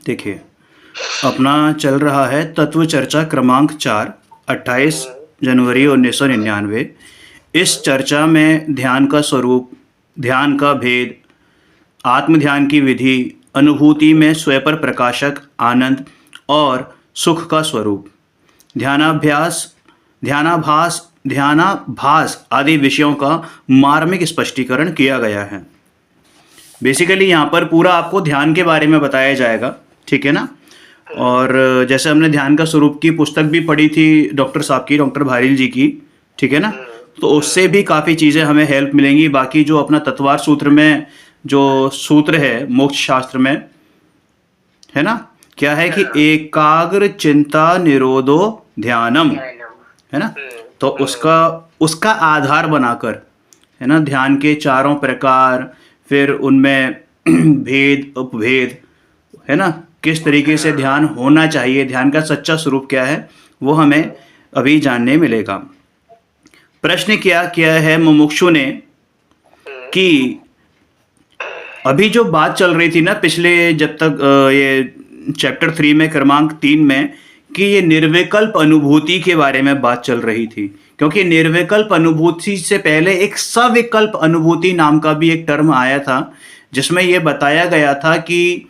देखिए, अपना चल रहा है तत्व चर्चा क्रमांक 4, 28 जनवरी 1999। इस चर्चा में ध्यान का स्वरूप, ध्यान का भेद, आत्म ध्यान की विधि, अनुभूति में स्वयं पर प्रकाशक आनंद और सुख का स्वरूप, ध्यानाभ्यास, ध्यानाभास आदि विषयों का मार्मिक स्पष्टीकरण किया गया है। बेसिकली यहाँ पर पूरा आपको ध्यान के बारे में बताया जाएगा, ठीक है ना। और जैसे हमने ध्यान का स्वरूप की पुस्तक भी पढ़ी थी डॉक्टर साहब की, डॉक्टर भारील जी की, ठीक है ना, तो उससे भी काफ़ी चीज़ें हमें हेल्प मिलेंगी। बाकी जो अपना तत्वार सूत्र में जो सूत्र है मोक्ष शास्त्र में, है ना, क्या है कि एकाग्र चिंता निरोधो ध्यानम, है ना, तो उसका आधार बनाकर, है ना, ध्यान के चारों प्रकार, फिर उनमें भेद उपभेद, है ना, किस तरीके से ध्यान होना चाहिए, ध्यान का सच्चा स्वरूप क्या है, वो हमें अभी जानने मिलेगा। प्रश्न क्या किया है मुमुक्षु ने कि अभी जो बात चल रही थी ना पिछले, जब तक ये चैप्टर 3 में क्रमांक 3 में, कि ये निर्विकल्प अनुभूति के बारे में बात चल रही थी। क्योंकि निर्विकल्प अनुभूति से पहले एक सविकल्प अनुभूति नाम का भी एक टर्म आया था, जिसमें यह बताया गया था कि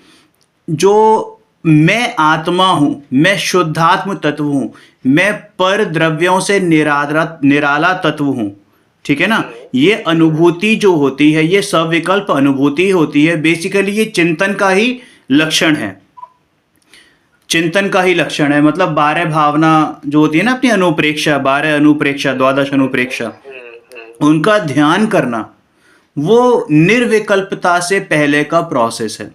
जो मैं आत्मा हूं, मैं शुद्धात्म तत्व हूं, मैं पर द्रव्यों से निराला तत्व हूं, ठीक है ना। ये अनुभूति जो होती है ये सविकल्प अनुभूति होती है। बेसिकली ये चिंतन का ही लक्षण है, चिंतन का ही लक्षण है। मतलब 12 भावना जो होती है ना अपनी अनुप्रेक्षा, 12 अनुप्रेक्षा, 12 अनुप्रेक्षा, उनका ध्यान करना वो निर्विकल्पता से पहले का प्रोसेस है।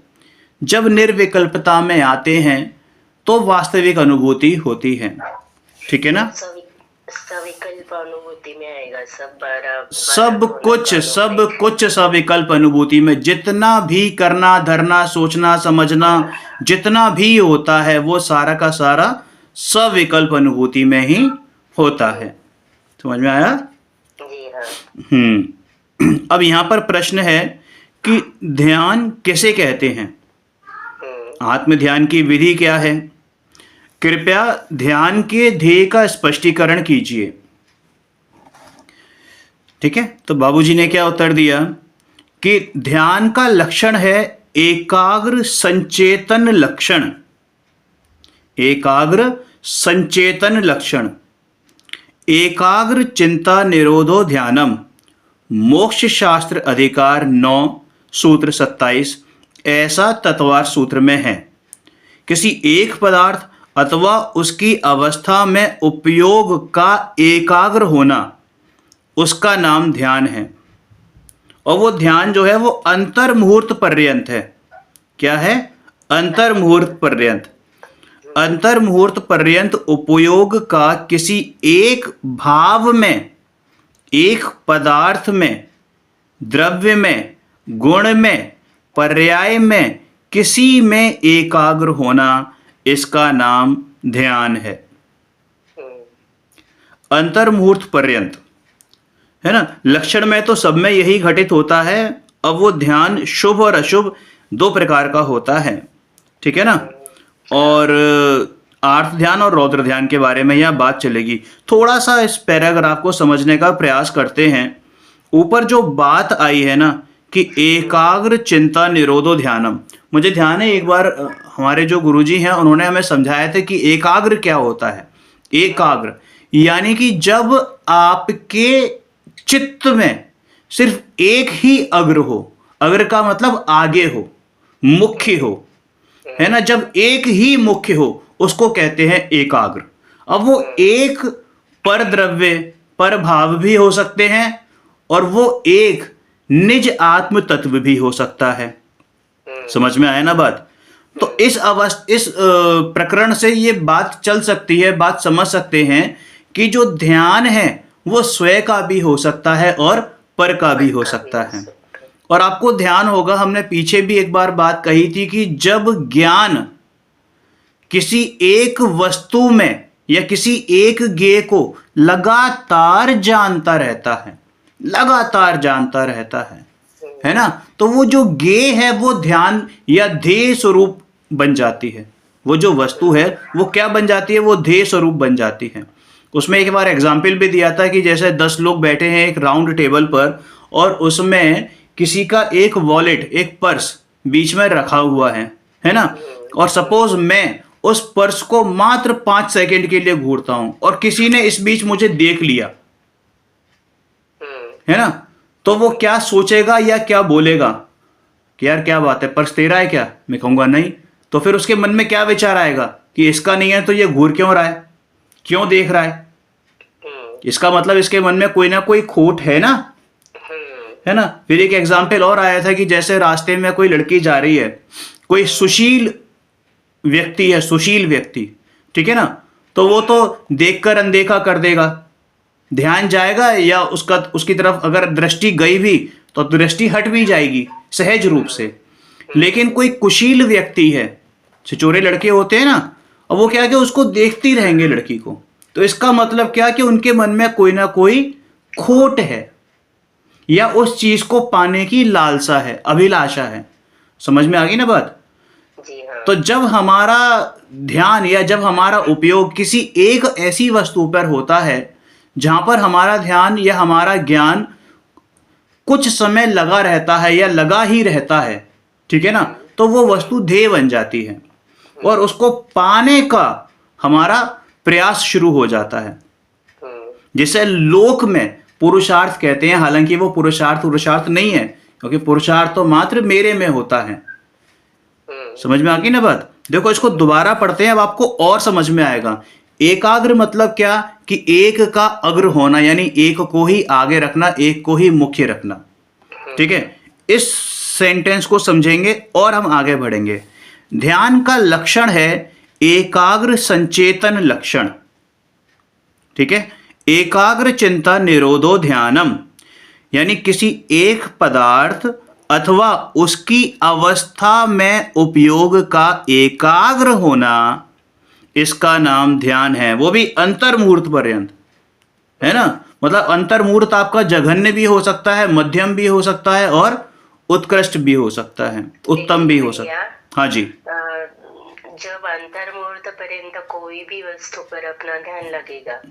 जब निर्विकल्पता में आते हैं तो वास्तविक अनुभूति होती है, ठीक है ना। सविकल्प अनुभूति में आएगा सब कुछ सविकल्प अनुभूति में, जितना भी करना धरना सोचना समझना जितना भी होता है वो सारा का सारा सविकल्प अनुभूति में ही होता है। समझ में आया? अब यहाँ पर प्रश्न है कि ध्यान किसे कहते हैं, आत्म ध्यान की विधि क्या है। कृपया ध्यान के ध्येय का स्पष्टीकरण कीजिए, ठीक है। तो बाबूजी ने क्या उत्तर दिया कि ध्यान का लक्षण है एकाग्र संचेतन लक्षण, एकाग्र संचेतन लक्षण, एकाग्र चिंता निरोधो ध्यानम, मोक्ष शास्त्र अधिकार 9 सूत्र 27 ऐसा तत्वार सूत्र में है। किसी एक पदार्थ अथवा उसकी अवस्था में उपयोग का एकाग्र होना, उसका नाम ध्यान है। और वो ध्यान जो है वो अंतर मुहूर्त पर्यंत है। क्या है? अंतर मुहूर्त पर्यंत। अंतर मुहूर्त पर्यंत उपयोग का किसी एक भाव में, एक पदार्थ में, द्रव्य में, गुण में, पर्याय में, किसी में एकाग्र होना, इसका नाम ध्यान है। अंतर मुहूर्त पर्यंत, है ना। लक्षण में तो सब में यही घटित होता है। अब वो ध्यान शुभ और अशुभ 2 प्रकार का होता है, ठीक है ना। और आर्थ ध्यान और रौद्र ध्यान के बारे में यह बात चलेगी। थोड़ा सा इस पैराग्राफ को समझने का प्रयास करते हैं। ऊपर जो बात आई है ना कि एकाग्र चिंता निरोधो ध्यानम, मुझे ध्यान है एक बार हमारे जो गुरुजी हैं उन्होंने हमें समझाया था कि एकाग्र क्या होता है। एकाग्र यानी कि जब आपके चित्त में सिर्फ एक ही अग्र हो, अग्र का मतलब आगे हो, मुख्य हो, है ना। जब एक ही मुख्य हो उसको कहते हैं एकाग्र। अब वो एक पर द्रव्य पर भाव भी हो सकते हैं और वो एक निज आत्म तत्व भी हो सकता है। समझ में आया ना बात? तो इस प्रकरण से ये बात चल सकती है, बात समझ सकते हैं कि जो ध्यान है वो स्वयं का भी हो सकता है और पर का भी हो सकता है। और आपको ध्यान होगा हमने पीछे भी एक बार बात कही थी कि जब ज्ञान किसी एक वस्तु में या किसी एक ज्ञेय को लगातार जानता रहता है, लगातार जानता रहता है ना, तो वो जो ज्ञेय है वो ध्यान या ध्येय स्वरूप बन जाती है। वो जो वस्तु है वो क्या बन जाती है, वो ध्येय स्वरूप बन जाती है। उसमें एक बार एग्जाम्पल भी दिया था कि जैसे 10 लोग बैठे हैं एक राउंड टेबल पर और उसमें किसी का एक वॉलेट, एक पर्स बीच में रखा हुआ है ना, और सपोज मैं उस पर्स को मात्र 5 सेकंड के लिए घूरता हूं और किसी ने इस बीच मुझे देख लिया, है ना, तो वो क्या सोचेगा या क्या बोलेगा कि यार क्या बात है, पर्स तेरा है क्या? मैं कहूंगा नहीं। तो फिर उसके मन में क्या विचार आएगा कि इसका नहीं है तो ये घूर क्यों रहा है, क्यों देख रहा है? इसका मतलब इसके मन में कोई ना कोई खोट है ना, है ना। फिर एक एग्जाम्पल और आया था कि जैसे रास्ते में कोई लड़की जा रही है, कोई सुशील व्यक्ति है, सुशील व्यक्ति, ठीक है ना, तो वो तो देखकर अनदेखा कर देगा, ध्यान जाएगा या उसकी तरफ अगर दृष्टि गई भी तो दृष्टि हट भी जाएगी सहज रूप से। लेकिन कोई कुशील व्यक्ति है, छिछोरे लड़के होते हैं ना, और वो क्या कि उसको देखती रहेंगे लड़की को, तो इसका मतलब क्या कि उनके मन में कोई ना कोई खोट है या उस चीज को पाने की लालसा है, अभिलाषा है। समझ में आ गई ना बात? जी हाँ। तो जब हमारा ध्यान या जब हमारा उपयोग किसी एक ऐसी वस्तु पर होता है जहां पर हमारा ध्यान या हमारा ज्ञान कुछ समय लगा रहता है या लगा ही रहता है, ठीक है ना, तो वो वस्तु ध्येय बन जाती है और उसको पाने का हमारा प्रयास शुरू हो जाता है, जिसे लोक में पुरुषार्थ कहते हैं। हालांकि वो पुरुषार्थ नहीं है, क्योंकि पुरुषार्थ तो मात्र मेरे में होता है। समझ में आ गई ना बात? देखो इसको दोबारा पढ़ते हैं, अब आपको और समझ में आएगा। एकाग्र मतलब क्या कि एक का अग्र होना, यानी एक को ही आगे रखना, एक को ही मुख्य रखना, ठीक है। इस सेंटेंस को समझेंगे और हम आगे बढ़ेंगे। ध्यान का लक्षण है एकाग्र संचेतन लक्षण, ठीक है। एकाग्र चिंता निरोधो ध्यानम, यानी किसी एक पदार्थ अथवा उसकी अवस्था में उपयोग का एकाग्र होना, इसका नाम ध्यान है। वो भी अंतर्मुहूर्त पर्यंत, है ना। मतलब अंतर्मुहूर्त आपका जघन्य भी हो सकता है, मध्यम भी हो सकता है और उत्कृष्ट भी हो सकता है, उत्तम भी हो सकता है। हाँ जी। जब अंतर्मुहूर्त पर्यंत कोई भी वस्तु पर अपना ध्यान लगेगा,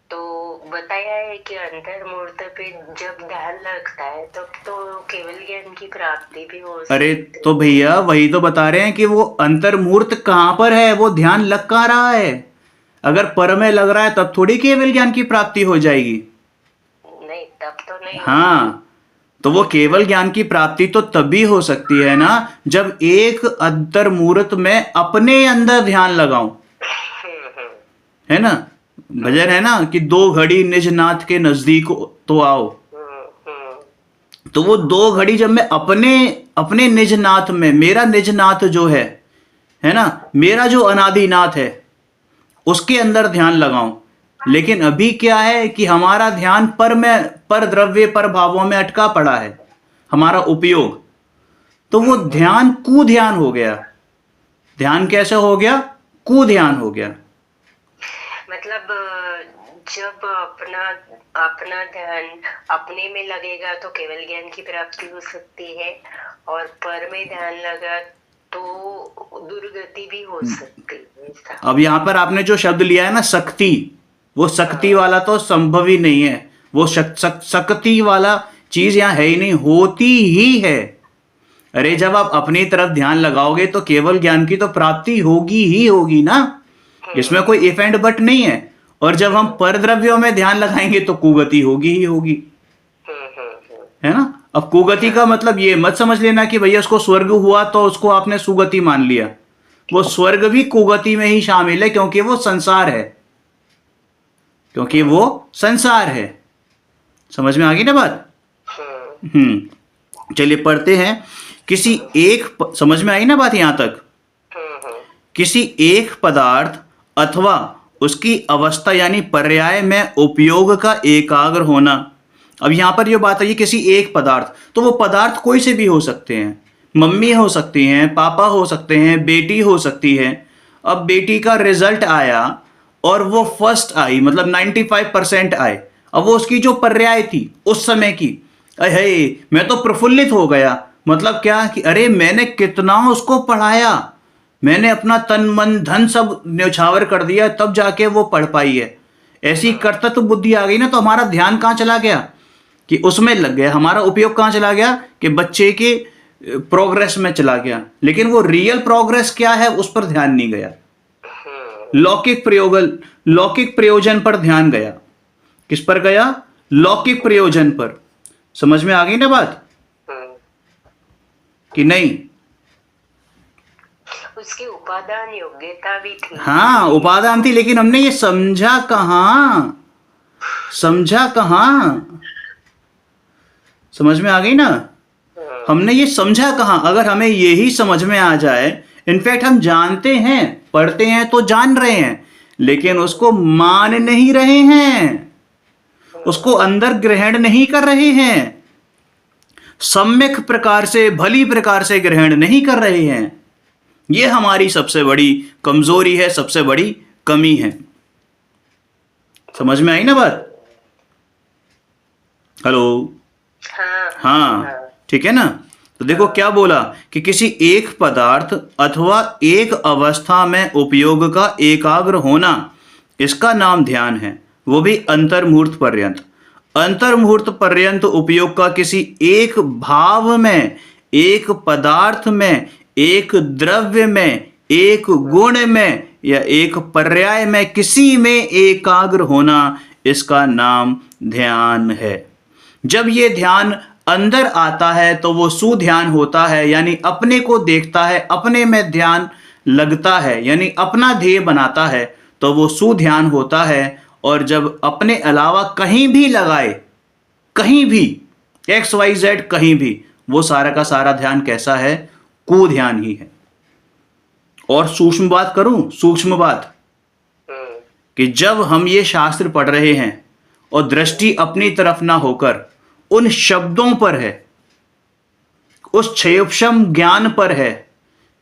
तो बताया है कि अंतर्मुहूर्त पे जब ध्यान लगता है तब तो केवल ज्ञान की प्राप्ति भी हो सकती है। अरे तो भैया वही तो बता रहे हैं कि वो अंतर्मुहूर्त कहाँ पर है, वो ध्यान लग कहाँ रहा है। अगर पर में लग रहा है तब थोड़ी केवल ज्ञान की प्राप्ति हो जाएगी। नहीं, तब तो नहीं। हाँ, तो वो केवल ज्ञान की प्राप्ति तो तभी हो सकती है ना जब एक अंतर्मुहूर्त में अपने अंदर ध्यान लगाऊं, है ना। भजन है ना कि 2 घड़ी निज नाथ के नजदीक तो आओ। तो वो 2 घड़ी जब मैं अपने निज नाथ में, मेरा निज नाथ जो है ना, मेरा जो अनादि नाथ है, उसके अंदर ध्यान लगाऊं। लेकिन अभी क्या है कि हमारा ध्यान पर द्रव्य, पर भावों में अटका पड़ा है हमारा उपयोग, तो वो ध्यान कुध्यान हो गया। ध्यान कैसे हो गया? कुध्यान हो गया। मतलब जब अपना ध्यान अपने में लगेगा तो केवल ज्ञान की प्राप्ति हो सकती है, और पर में ध्यान लगा तो दुर्गति भी हो सकती है। अब यहाँ पर आपने जो शब्द लिया है ना शक्ति, वो शक्ति वाला तो संभव ही नहीं है। वो शक्ति वाला चीज यहाँ है ही नहीं, होती ही है। अरे जब आप अपनी तरफ ध्यान लगाओगे तो केवल ज्ञान की तो प्राप्ति होगी ही होगी ना, इसमें कोई इफ एंड बट नहीं है। और जब हम पर द्रव्यों में ध्यान लगाएंगे तो कुगति होगी ही होगी, है ना। अब कुगति का मतलब ये मत समझ लेना कि भैया उसको स्वर्ग हुआ तो उसको आपने सुगति मान लिया। वो स्वर्ग भी कुगति में ही शामिल है, क्योंकि वो संसार है, क्योंकि वो संसार है। समझ में आ गई ना बात? चलिए पढ़ते हैं। किसी एक समझ में आई ना बात यहां तक? किसी एक पदार्थ अथवा उसकी अवस्था यानी पर्याय में उपयोग का एकाग्र होना। अब यहां पर यह बात है किसी एक पदार्थ, तो वो पदार्थ कोई से भी हो सकते हैं। मम्मी हो सकती हैं, पापा हो सकते हैं, बेटी हो सकती है। अब बेटी का रिजल्ट आया और वो फर्स्ट आई, मतलब 95% आए। अब वो उसकी जो पर्याय थी उस समय की, अरे मैं तो प्रफुल्लित हो गया। मतलब क्या कि अरे मैंने कितना उसको पढ़ाया, मैंने अपना तन मन धन सब न्यौछावर कर दिया तब जाके वो पढ़ पाई है। ऐसी कर्तव्य बुद्धि आ गई ना, तो हमारा ध्यान कहाँ चला गया कि उसमें लग गया, हमारा उपयोग कहाँ चला गया कि बच्चे के प्रोग्रेस में चला गया, लेकिन वो रियल प्रोग्रेस क्या है उस पर ध्यान नहीं गया। लौकिक प्रयोजन पर ध्यान गया। किस पर गया? लौकिक प्रयोजन पर। समझ में आ गई ना बात कि नहीं? उसकी उपादान योग्यता भी थी। हाँ, उपादान थी, लेकिन हमने ये समझा कहाँ? समझ में आ गई ना? हमने ये समझा कहाँ? अगर हमें यही समझ में आ जाए, इनफैक्ट हम जानते हैं, पढ़ते हैं तो जान रहे हैं, लेकिन उसको मान नहीं रहे हैं, उसको अंदर ग्रहण नहीं कर रहे हैं, सम्यक प्रकार से, भली प्रकार से ग्रहण नहीं कर रहे हैं। ये हमारी सबसे बड़ी कमजोरी है, सबसे बड़ी कमी है। समझ में आई ना बात? हेलो? हाँ, ठीक है ना? तो देखो क्या बोला कि किसी एक पदार्थ अथवा एक अवस्था में उपयोग का एकाग्र होना, इसका नाम ध्यान है, वो भी अंतर्मुहूर्त पर्यंत। अंतर्मुहूर्त पर्यंत उपयोग का किसी एक भाव में, एक पदार्थ में, एक द्रव्य में, एक गुण में या एक पर्याय में, किसी में एकाग्र होना, इसका नाम ध्यान है। जब ये ध्यान अंदर आता है तो वो सुध्यान होता है, यानी अपने को देखता है, अपने में ध्यान लगता है, यानी अपना ध्येय बनाता है, तो वो सुध्यान होता है। और जब अपने अलावा कहीं भी लगाए, कहीं भी XYZ कहीं भी, वो सारा का सारा ध्यान कैसा है? कुध्यान ही है। और सूक्ष्म बात करूं, सूक्ष्म बात, कि जब हम ये शास्त्र पढ़ रहे हैं और दृष्टि अपनी तरफ ना होकर उन शब्दों पर है, उस क्षयोपशम ज्ञान पर है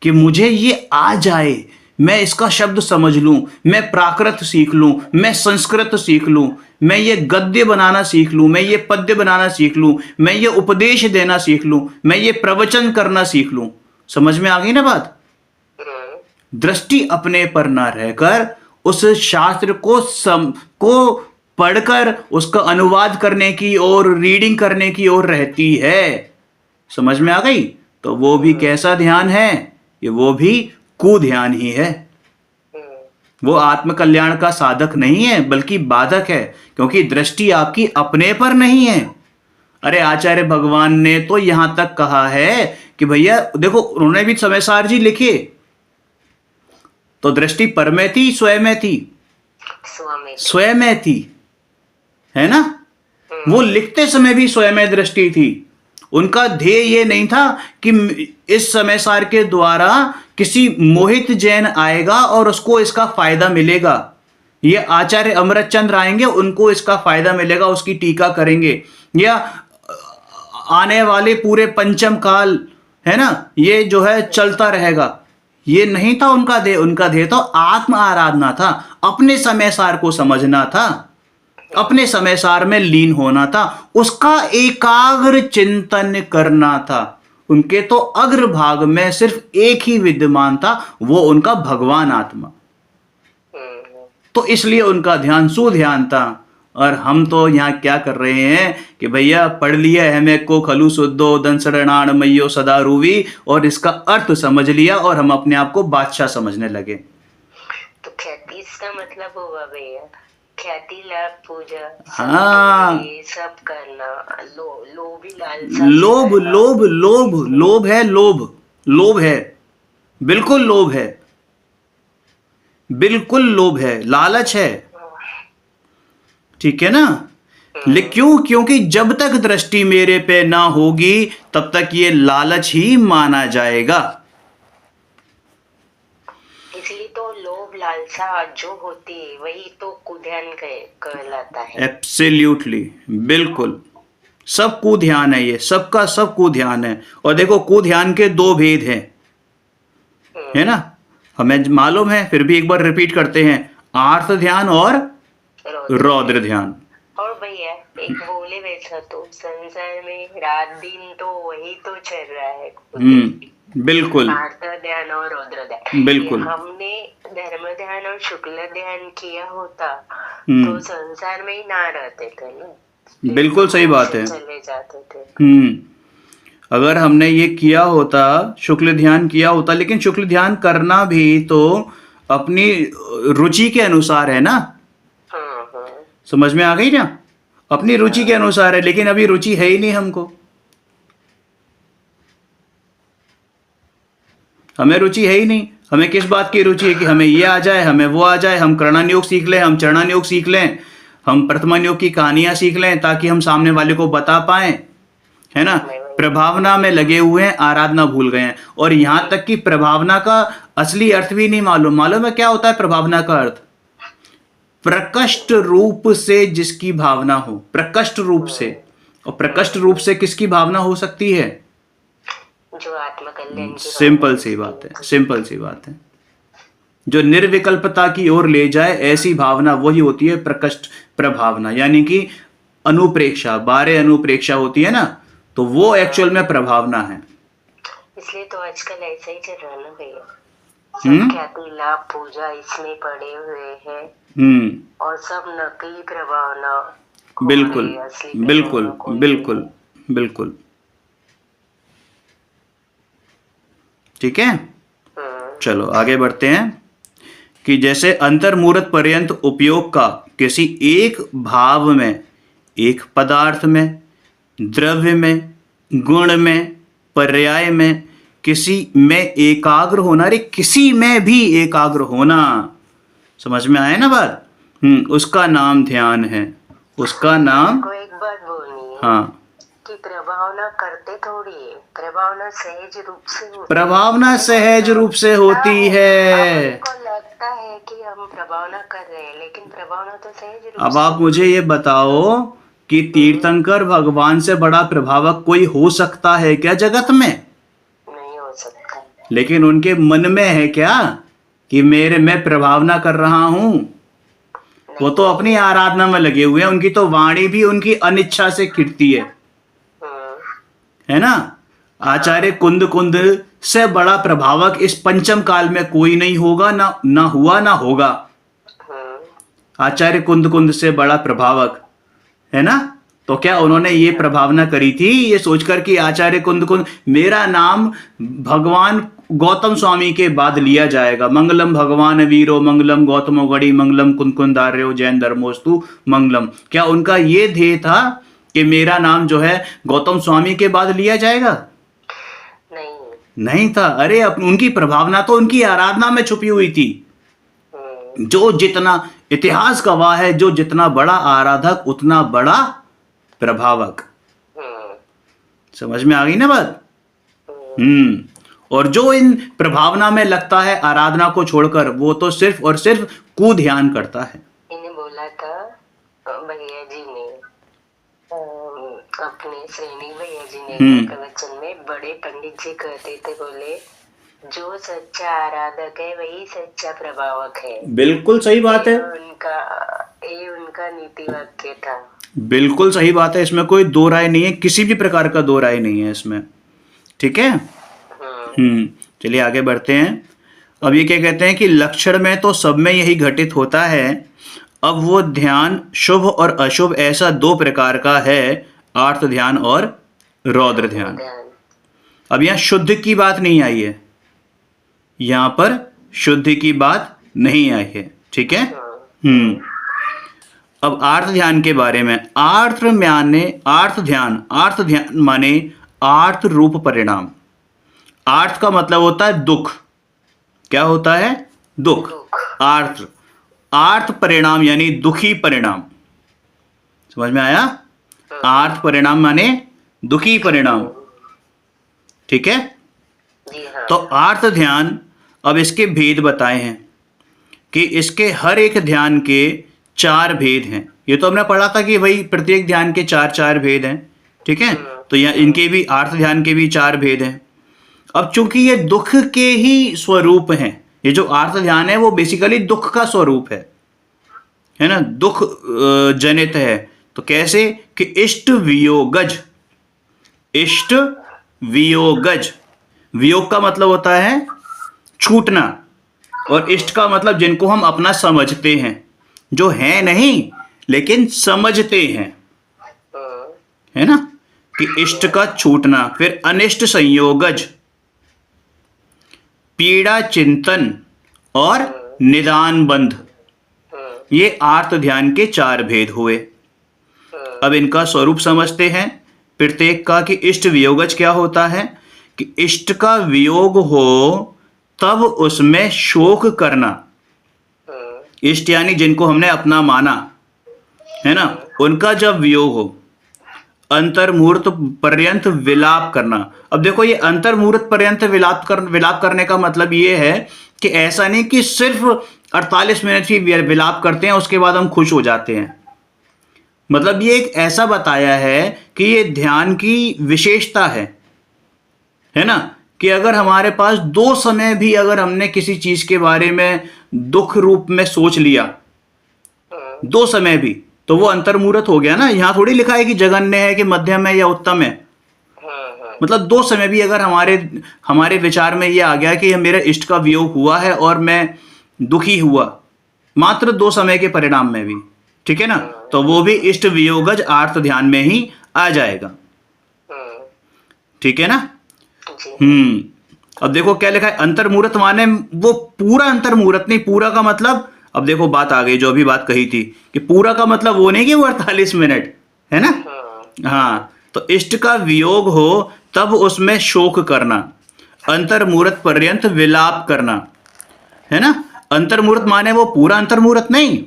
कि मुझे ये आ जाए, मैं इसका शब्द समझ लूं, मैं प्राकृत सीख लूं, मैं संस्कृत सीख लूं, मैं ये गद्य बनाना सीख लूं, मैं ये पद्य बनाना सीख लूं, मैं ये उपदेश देना सीख लूं, मैं ये प्रवचन करना सीख लूं। समझ में आ गई ना बात? दृष्टि अपने पर ना रहकर उस शास्त्र को पढ़कर उसका अनुवाद करने की और रीडिंग करने की ओर रहती है। समझ में आ गई? तो वो भी कैसा ध्यान है? ये वो भी कुध्यान ही है। वो आत्मकल्याण का साधक नहीं है, बल्कि बाधक है, क्योंकि दृष्टि आपकी अपने पर नहीं है। अरे आचार्य भगवान ने तो यहां तक कहा है कि भैया देखो, उन्होंने भी समयसार जी लिखे तो दृष्टि पर में थी, स्वयं में थी, स्वयं में थी, है ना? वो लिखते समय भी स्वयं में दृष्टि थी। उनका ध्येय ये नहीं था कि इस समयसार के द्वारा किसी मोहित जैन आएगा और उसको इसका फायदा मिलेगा, ये आचार्य अमृतचंद्र आएंगे उनको इसका फायदा मिलेगा, उसकी टीका करेंगे, या आने वाले पूरे पंचम काल है ना, ये जो है चलता रहेगा। ये नहीं था उनका ध्येय। उनका ध्येय तो आत्म आराधना था, अपने समयसार को समझना था, अपने समयसार में लीन होना था, उसका एकाग्र चिंतन करना था। उनके तो अग्रभाग में सिर्फ एक ही विद्यमान था, वो उनका भगवान आत्मा। तो इसलिए उनका ध्यान सुध्यान था। और हम तो यहाँ क्या कर रहे हैं कि भैया पढ़ लिया है हमें को खलु शुद्धो दंसरणाण मयो सदा रूवी, और इसका अर्थ समझ लिया और हम अपने आप को बादशाह समझने लगे। तो ख्याति इसका मतलब होगा भैया, ख्याति लाभ पूजा, हाँ, सब करना, लोभ है, लोभ है, बिल्कुल लोभ है, बिल्कुल लोभ है, लालच है, ठीक है ना? क्यों? क्योंकि जब तक दृष्टि मेरे पे ना होगी तब तक ये लालच ही माना जाएगा। इसलिए तो लोभ लालसा जो होती है वही तो कुध्यान कहलाता है। एब्सोल्युटली, बिल्कुल, सब कुध्यान है, ये सबका सब कुध्यान है। और देखो कुध्यान के दो भेद हैं, है ना? हमें मालूम है, फिर भी एक बार रिपीट करते हैं, आर्त ध्यान और रौद्र ध्यान। और भैया एक बोले वैसा तो संसार में रात दिन तो वही तो चल रहा है, बिल्कुल आर्त ध्यान और रौद्र ध्यान। बिल्कुल। ये हमने धर्म ध्यान और शुक्ल ध्यान किया होता तो संसार में ही ना रहते थे ना, बिल्कुल सही बात से है। चले जाते थे। अगर हमने ये किया होता, शुक्ल ध्यान किया होता, लेकिन शुक्ल ध्यान करना भी तो अपनी रुचि के अनुसार है ना। हम्म। समझ में आ गई ना? अपनी रुचि के अनुसार है, लेकिन अभी रुचि है ही नहीं हमको। हमें रुचि है ही नहीं। हमें किस बात की रुचि है कि हमें ये आ जाए, हमें वो आ जाए, हम करणान योग सीख लें, हम चरणान योग सीख लें, हम प्रथमान योग की कहानियां सीख लें, ताकि हम सामने वाले को बता पाएं, है ना। प्रभावना में लगे हुए हैं, आराधना भूल गए हैं। और यहां तक कि प्रभावना का असली अर्थ भी नहीं मालूम। मालूम है क्या होता है प्रभावना का अर्थ? प्रकष्ट रूप से जिसकी भावना हो, प्रकष्ट रूप से। और प्रकष्ट रूप से किसकी भावना हो सकती है? जो आत्मकल्याण की सिंपल सी बात है, सिंपल सी बात है। जो निर्विकल्पता की ओर ले जाए, ऐसी भावना वही होती है प्रकष्ट प्रभावना, यानी कि अनुप्रेक्षा, बारे अनुप्रेक्षा होती है ना, तो वो एक्चुअल में प्रभावना है। इसलिए तो आजकल ऐसा ही चल रहा है ना भैया, सब ख्याति लाभ पूजा इसमें पड़े हुए हैं और सब नकली प्रभावना। बिल्कुल बिल्कुल बिल्कुल बिल्कुल। ठीक है, चलो आगे बढ़ते हैं कि जैसे अंतर्मुहूर्त पर्यंत उपयोग का किसी एक भाव में, एक पदार्थ में, द्रव्य में, गुण में, पर्याय में, किसी में एकाग्र होना, अरे किसी में भी एकाग्र होना, समझ में आया ना बात? उसका नाम ध्यान है, उसका नाम। को एक बात बोलनी है, हाँ, कि प्रभावना करते थोड़ी है, प्रभावना सहज रूप से होती है। प्रभावना सहज रूप से होती है। आपको लगता है कि हम प्रभावना कर रहे हैं, लेकिन प्रभावना तो सहज रूप अब से। आप मुझे ये बताओ कि तीर्थंकर भगवान से बड़ा प्रभावक कोई हो सकता है क्या जगत में? नहीं हो सकता। लेकिन उनके मन में है क्या कि मैं प्रभावना कर रहा हूं? वो तो अपनी आराधना में लगे हुए हैं। उनकी तो वाणी भी उनकी अनिच्छा से खिड़ती है ना। आचार्य कुंद कुंद से बड़ा प्रभावक इस पंचम काल में कोई नहीं होगा, ना हुआ ना होगा। आचार्य कुंद कुंद से बड़ा प्रभावक, है ना। तो क्या उन्होंने ये प्रभावना करी थी ये सोचकर कि आचार्य कुंद कुंद, मेरा नाम भगवान गौतम स्वामी के बाद लिया जाएगा, मंगलम भगवान वीरो मंगलम गौतमो गढ़ी मंगलम कुंद कुंदार्यो जैन धर्मोस्तु मंगलम? क्या उनका ये ध्येय था कि मेरा नाम जो है गौतम स्वामी के बाद लिया जाएगा? नहीं था। अरे उनकी प्रभावना तो उनकी आराधना में छुपी हुई थी। जो जितना इतिहास गवाह है, जो जितना बड़ा आराधक उतना बड़ा प्रभावक। समझ में आ गई ना बात? और जो इन प्रभावना में लगता है आराधना को छोड़कर, वो तो सिर्फ और सिर्फ कुध्यान करता है। इन्हें बोला था भैया जी ने, अपने श्रेणी भैया जी ने प्रवचन में, बड़े पंडित जी कहते थे, बोले जो सच्चा आराधक है वही सच्चा प्रभावक है। बिल्कुल सही बात है। ये उनका नीति वाक्य था। बिल्कुल सही बात है, इसमें कोई दो राय नहीं है, किसी भी प्रकार का दो राय नहीं है इसमें। ठीक है। चलिए आगे बढ़ते हैं। अब ये क्या कहते हैं कि लक्षण में तो सब में यही घटित होता है। अब वो ध्यान शुभ और अशुभ ऐसा दो प्रकार का है, आर्त ध्यान और रौद्र ध्यान। अब यहाँ शुद्ध की बात नहीं आई है, यहाँ पर शुद्ध की बात नहीं आई है। ठीक है। अब आर्त ध्यान के बारे में, आर्त ध्यान माने आर्त रूप परिणाम। आर्त का मतलब होता है दुख। क्या होता है? दुख। आर्त परिणाम यानी दुखी परिणाम। समझ में आया? आर्त परिणाम माने दुखी परिणाम। ठीक है। तो आर्त ध्यान, अब इसके भेद बताए हैं कि इसके हर एक ध्यान के 4 भेद हैं। ये तो हमने पढ़ा था कि भाई प्रत्येक ध्यान के 4 भेद हैं। ठीक है। तो यहाँ इनके भी, आर्त ध्यान के भी 4 भेद हैं। अब चूंकि ये दुख के ही स्वरूप हैं, ये जो आर्त ध्यान है वो बेसिकली दुख का स्वरूप है ना, दुख जनित है। तो कैसे कि इष्ट वियोगज वियोग का मतलब होता है छूटना, और इष्ट का मतलब जिनको हम अपना समझते हैं, जो है नहीं लेकिन समझते हैं, है ना, कि इष्ट का छूटना। फिर अनिष्ट संयोगज, पीड़ा चिंतन और निदान बंध, ये आर्त ध्यान के 4 भेद हुए। अब इनका स्वरूप समझते हैं प्रत्येक का, कि इष्ट वियोगज क्या होता है, कि इष्ट का वियोग हो तब उसमें शोक करना। इष्ट यानी जिनको हमने अपना माना है ना, उनका जब वियोग हो, अंतर्मुहूर्त पर्यंत विलाप करना। अब देखो, ये अंतर्मुहूर्त पर्यंत विलाप करने का मतलब ये है कि ऐसा नहीं कि सिर्फ 48 मिनट ही विलाप करते हैं उसके बाद हम खुश हो जाते हैं। मतलब ये एक ऐसा बताया है कि ये ध्यान की विशेषता है ना, कि अगर हमारे पास 2 समय भी अगर हमने किसी चीज के बारे में दुख रूप में सोच लिया, 2 समय भी, तो वो अंतर्मुहूर्त हो गया ना। यहां थोड़ी लिखा है कि जघन्य है कि मध्यम है या उत्तम है। मतलब 2 समय भी अगर हमारे विचार में ये आ गया कि मेरे इष्ट का वियोग हुआ है और मैं दुखी हुआ, मात्र 2 समय के परिणाम में भी, ठीक है ना, तो वो भी इष्ट वियोगज आर्त ध्यान में ही आ जाएगा। ठीक है ना। अब देखो क्या लिखा है, अंतर्मुहूर्त माने वो पूरा अंतर्मुहूर्त नहीं, पूरा का मतलब, अब देखो बात आ गई जो अभी बात कही थी कि पूरा का मतलब वो नहीं कि वो 48 मिनट, है ना। हाँ, तो इष्ट का वियोग हो तब उसमें शोक करना, अंतर्मुहूर्त पर्यंत विलाप करना, है ना। अंतर्मुहूर्त माने वो पूरा अंतर्मुहूर्त नहीं,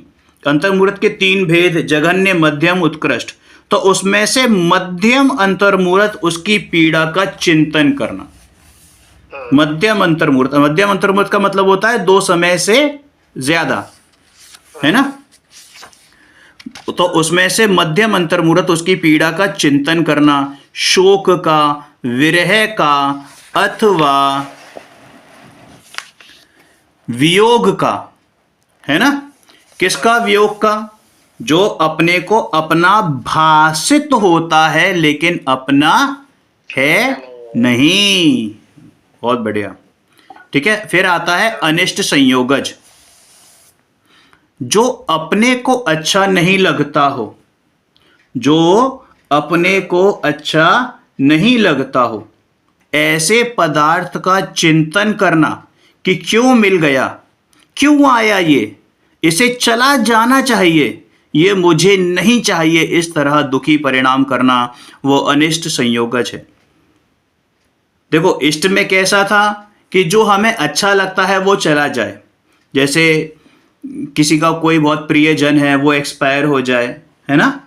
अंतर्मुहूर्त के 3 भेद, जघन्य, मध्यम, उत्कृष्ट, तो उसमें से मध्यम अंतर्मुहूर्त उसकी पीड़ा का चिंतन करना। मध्यम अंतर्मुहूर्त का मतलब होता है 2 समय से ज्यादा, है ना। तो उसमें से मध्यम अंतर्मुहूर्त उसकी पीड़ा का चिंतन करना, शोक का, विरह का अथवा वियोग का, है ना। किसका वियोग का, जो अपने को अपना भासित होता है लेकिन अपना है नहीं। बहुत बढ़िया, ठीक है। फिर आता है अनिष्ट संयोगज, जो अपने को अच्छा नहीं लगता हो, जो अपने को अच्छा नहीं लगता हो, ऐसे पदार्थ का चिंतन करना कि क्यों मिल गया, क्यों आया ये, इसे चला जाना चाहिए, ये मुझे नहीं चाहिए, इस तरह दुखी परिणाम करना, वो अनिष्ट संयोगज है। देखो, इष्ट में कैसा था कि जो हमें अच्छा लगता है वो चला जाए, जैसे किसी का कोई बहुत प्रिय जन है वो एक्सपायर हो जाए, है ना।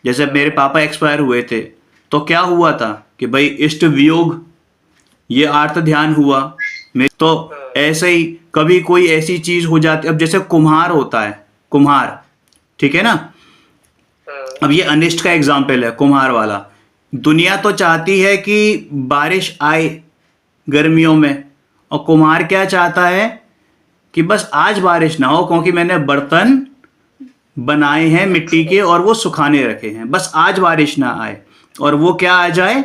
जैसे मेरे पापा एक्सपायर हुए थे, तो क्या हुआ था कि भाई इष्ट वियोग, ये आर्त ध्यान हुआ। तो ऐसे ही कभी कोई ऐसी चीज हो जाती, अब जैसे कुम्हार होता है, कुम्हार, ठीक है ना। अब ये अनिष्ट का एग्जाम्पल है, कुम्हार वाला। दुनिया तो चाहती है कि बारिश आए गर्मियों में, और कुम्हार क्या चाहता है कि बस आज बारिश ना हो, क्योंकि मैंने बर्तन बनाए हैं मिट्टी के और वो सुखाने रखे हैं, बस आज बारिश ना आए, और वो क्या आ जाए,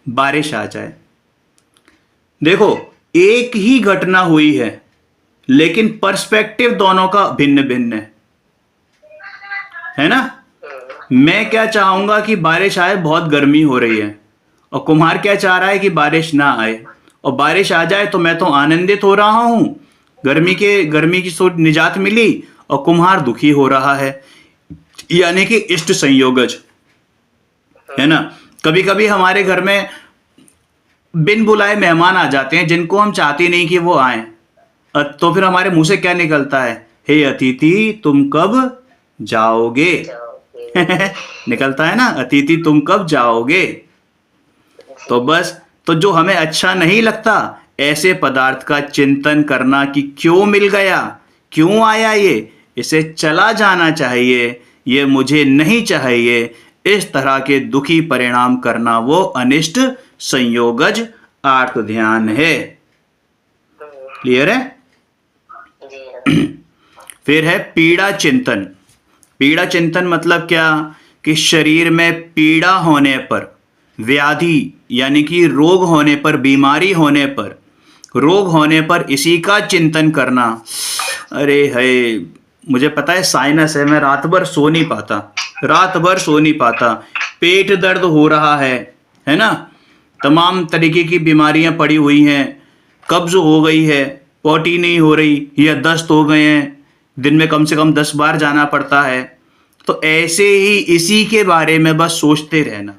बारिश आ जाए। देखो, एक ही घटना हुई है लेकिन पर्सपेक्टिव दोनों का भिन्न भिन्न है ना। मैं क्या चाहूंगा कि बारिश आए, बहुत गर्मी हो रही है, और कुम्हार क्या चाह रहा है कि बारिश ना आए, और बारिश आ जाए तो मैं तो आनंदित हो रहा हूं, गर्मी की निजात मिली, और कुम्हार दुखी हो रहा है। यानी कि इष्ट संयोगज, है ना। कभी कभी हमारे घर में बिन बुलाए मेहमान आ जाते हैं जिनको हम चाहते नहीं कि वो आए, तो फिर हमारे मुंह से क्या निकलता है, हे अतिथि तुम कब जाओगे। निकलता है ना, अतिथि तुम कब जाओगे। तो बस, तो जो हमें अच्छा नहीं लगता, ऐसे पदार्थ का चिंतन करना कि क्यों मिल गया, क्यों आया ये, इसे चला जाना चाहिए, ये मुझे नहीं चाहिए, इस तरह के दुखी परिणाम करना, वो अनिष्ट संयोगज आर्त ध्यान है। क्लियर है। फिर है पीड़ा चिंतन। पीड़ा चिंतन मतलब क्या, कि शरीर में पीड़ा होने पर, व्याधि यानी कि रोग होने पर, बीमारी होने पर, रोग होने पर इसी का चिंतन करना। अरे है, मुझे पता है साइनस है, मैं रात भर सो नहीं पाता, रात भर सो नहीं पाता, पेट दर्द हो रहा है ना, तमाम तरीके की बीमारियां पड़ी हुई हैं, कब्ज हो गई है, पोटी नहीं हो रही, या दस्त हो गए हैं, दिन में कम से कम 10 बार जाना पड़ता है। तो ऐसे ही इसी के बारे में बस सोचते रहना,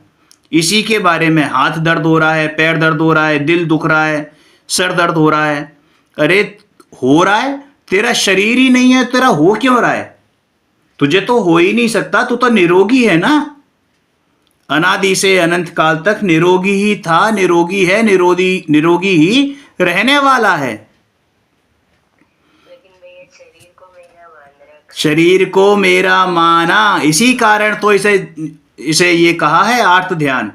इसी के बारे में, हाथ दर्द हो रहा है, पैर दर्द हो रहा है, दिल दुख रहा है, सर दर्द हो रहा है। अरे हो रहा है, तेरा शरीर ही नहीं है, तेरा हो क्यों रहा है? तुझे तो हो ही नहीं सकता, तू तो निरोगी है ना, अनादि से अनंत काल तक निरोगी ही था, निरोगी है, निरोगी ही रहने वाला है। लेकिन भैया शरीर को मेरा मान रखा। शरीर को मेरा माना, इसी कारण तो इसे ये कहा है आर्त ध्यान।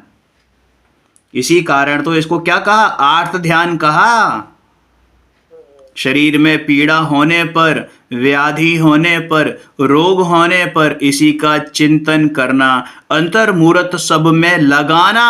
इसी कारण तो इसको क्या कहा? आर्त ध्यान कहा। शरीर में पीड़ा होने पर, व्याधि होने पर, रोग होने पर इसी का चिंतन करना, अंतर्मुहूर्त सब में लगाना।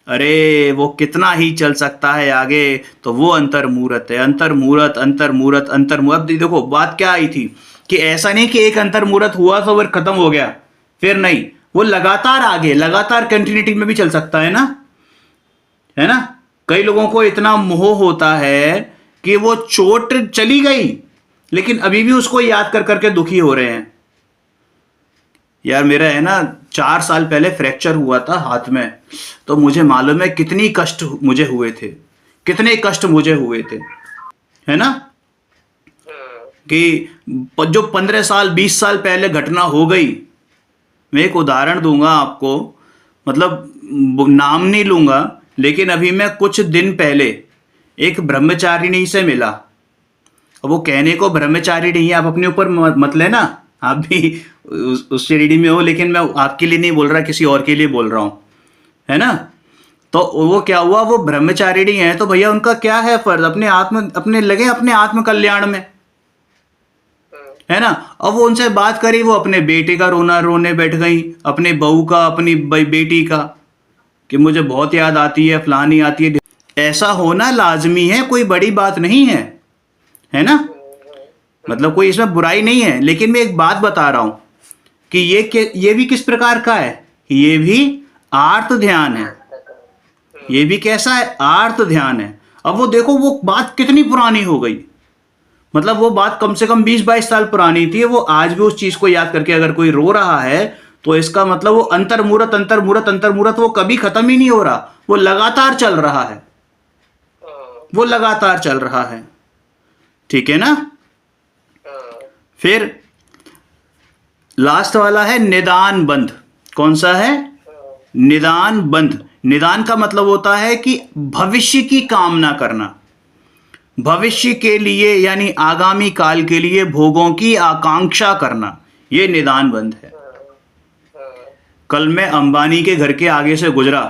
अरे वो कितना ही चल सकता है आगे, तो वो अंतर्मुहूर्त है। अंतर्मुहूर्त अंतर्मुहूर्त अंतर्मुहूर्त। देखो बात क्या आई थी कि ऐसा नहीं कि एक अंतर्मुहूर्त हुआ तो फिर खत्म हो गया, फिर नहीं, वो लगातार आगे, लगातार कंटिन्यूटी में भी चल सकता है ना। कई लोगों को इतना मोह होता है कि वो चोट चली गई लेकिन अभी भी उसको याद कर करके दुखी हो रहे हैं। यार मेरा है ना 4 साल पहले फ्रैक्चर हुआ था हाथ में, तो मुझे मालूम है कितनी कष्ट मुझे हुए थे, कितने कष्ट मुझे हुए थे, है ना। कि जो 15 साल 20 साल पहले घटना हो गई, मैं एक उदाहरण दूंगा आपको, मतलब नाम नहीं लूंगा, लेकिन अभी मैं कुछ दिन पहले एक ब्रह्मचारिणी से मिला। अब वो कहने को ब्रह्मचारिणी नहीं है, आप अपने ऊपर मत लेना, आप भी उस श्रेणी में हो, लेकिन मैं आपके लिए नहीं बोल रहा, किसी और के लिए बोल रहा हूं, है ना। तो वो क्या हुआ, वो ब्रह्मचारिणी है तो भैया उनका क्या है फर्ज, अपने लगे अपने आत्म कल्याण में, है ना। अब वो उनसे बात करी, वो अपने बेटे का रोने बैठ गई, अपने बहू का, अपनी बेटी का, कि मुझे बहुत याद आती है, फलानी आती है। ऐसा होना लाजमी है, कोई बड़ी बात नहीं है ना, मतलब कोई इसमें बुराई नहीं है। लेकिन मैं एक बात बता रहा हूं कि ये भी किस प्रकार का है, ये भी आर्त ध्यान है। ये भी कैसा है? आर्त ध्यान है। अब वो देखो वो बात कितनी पुरानी हो गई, मतलब वो बात कम से कम 20-22 साल पुरानी थी, वो आज भी उस चीज को याद करके अगर कोई रो रहा है तो इसका मतलब वो अंतर्मुहूर्त अंतर्मुहूर्त अंतर्मुहूर्त वो कभी खत्म ही नहीं हो रहा, वो लगातार चल रहा है, वो लगातार चल रहा है, ठीक है ना। फिर लास्ट वाला है निदान बंध। कौन सा है? निदान बंध। निदान का मतलब होता है कि भविष्य की कामना करना, भविष्य के लिए यानी आगामी काल के लिए भोगों की आकांक्षा करना, ये निदान बंध है। कल मैं अंबानी के घर के आगे से गुजरा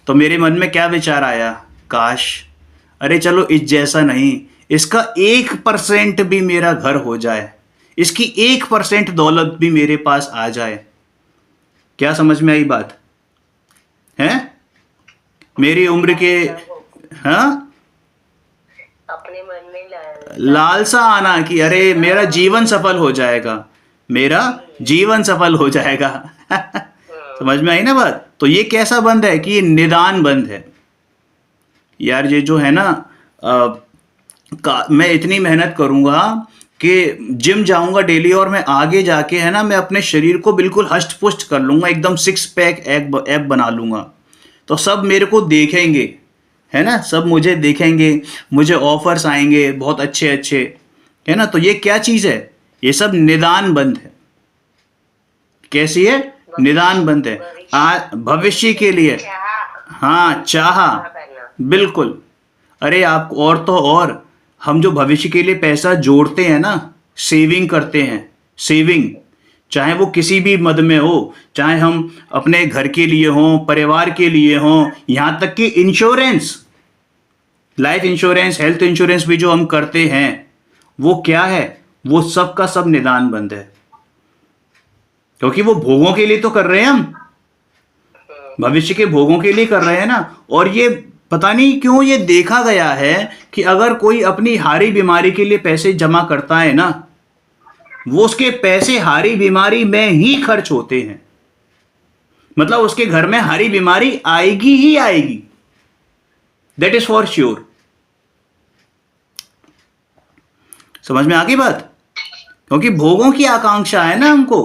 तो मेरे मन में क्या विचार आया, काश अरे चलो इस जैसा नहीं, इसका 1% भी मेरा घर हो जाए, इसकी 1% दौलत भी मेरे पास आ जाए। क्या समझ में आई बात है? मेरी उम्र के, हाँ, अपने मन में लालसा आना कि अरे मेरा जीवन सफल हो जाएगा, मेरा जीवन सफल हो जाएगा। समझ में आई ना बात? तो ये कैसा बंध है कि ये निदान बंध है। यार ये जो है ना, मैं इतनी मेहनत करूंगा कि जिम जाऊंगा डेली और मैं आगे जाके है ना, मैं अपने शरीर को बिल्कुल हष्ट पुष्ट कर लूंगा, एकदम 6 पैक एब बना लूंगा, तो सब मेरे को देखेंगे, है ना, सब मुझे देखेंगे, मुझे ऑफर्स आएंगे बहुत अच्छे अच्छे, है ना। तो ये क्या चीज है? ये सब निदान बंध है। कैसी है? निदान बंध है, भविष्य के लिए। हाँ, चाहा, बिल्कुल। अरे आप और तो और, हम जो भविष्य के लिए पैसा जोड़ते हैं ना, सेविंग करते हैं, सेविंग, चाहे वो किसी भी मद में हो, चाहे हम अपने घर के लिए हो, परिवार के लिए हो, यहां तक कि insurance, life insurance, health insurance भी जो हम करते हैं, वो क्या है? वो सब का सब निदान बंध है, क्योंकि वो भोगों के लिए तो कर रहे हैं हम, भविष्य के भोगों के लिए कर रहे हैं ना। और ये पता नहीं क्यों ये देखा गया है कि अगर कोई अपनी हारी बीमारी के लिए पैसे जमा करता है ना, वो उसके पैसे हारी बीमारी में ही खर्च होते हैं। मतलब उसके घर में हारी बीमारी आएगी ही आएगी, दैट इज फॉर श्योर। समझ में आ गई बात? क्योंकि भोगों की आकांक्षा है ना हमको।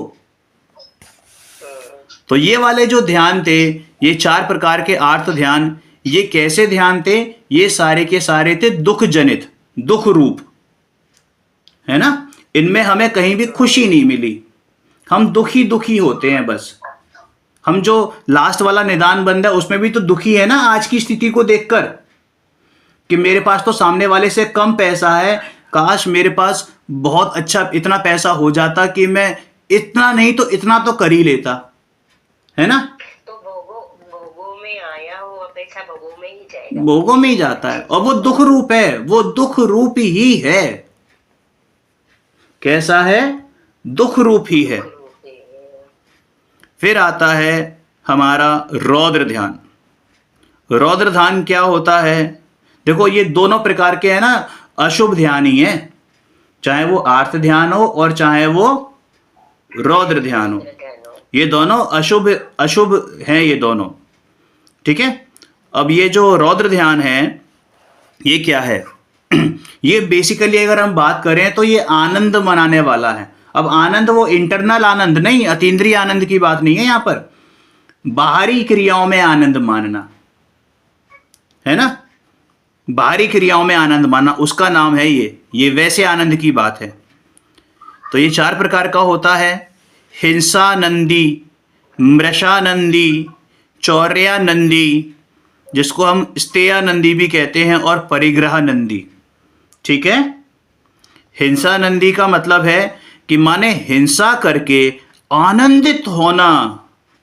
तो ये वाले जो ध्यान थे, ये 4 प्रकार के आर्त ध्यान, ये कैसे ध्यान थे? ये सारे के सारे थे दुख जनित, दुख रूप, है ना। इनमें हमें कहीं भी खुशी नहीं मिली, हम दुखी दुखी होते हैं बस। हम जो लास्ट वाला निदान बंद है उसमें भी तो दुखी है ना आज की स्थिति को देखकर, कि मेरे पास तो सामने वाले से कम पैसा है, काश मेरे पास बहुत अच्छा इतना पैसा हो जाता कि मैं इतना नहीं तो इतना तो कर ही लेता, है ना। तो भोगों में आया हुआ पैसा भोगों में ही जाएगा, भोगों में ही जाता है, और वो दुख रूप है, वो दुख रूप ही है। कैसा है? दुख रूप ही है। फिर आता है हमारा रौद्र ध्यान। रौद्र ध्यान क्या होता है? देखो ये दोनों प्रकार के हैं ना, अशुभ ध्यान ही है, चाहे वो आर्त ध्यान हो और चाहे वो रौद्र ध्यान हो। ये दोनों अशुभ अशुभ हैं ये दोनों, ठीक है। अब ये जो रौद्र ध्यान है ये क्या है? ये बेसिकली अगर हम बात करें तो ये आनंद मनाने वाला है। अब आनंद वो इंटरनल आनंद नहीं, अतीन्द्रिय आनंद की बात नहीं है यहां पर, बाहरी क्रियाओं में आनंद मानना, है ना। बाहरी क्रियाओं में आनंद मानना, उसका नाम है ये वैसे आनंद की बात है। तो ये 4 प्रकार का होता है: हिंसानंदी, मृषानंदी, चौर्यानंदी, जिसको हम स्तेयानंदी भी कहते हैं, और परिग्रहानंदी, ठीक है। हिंसानंदी का मतलब है कि माने हिंसा करके आनंदित होना,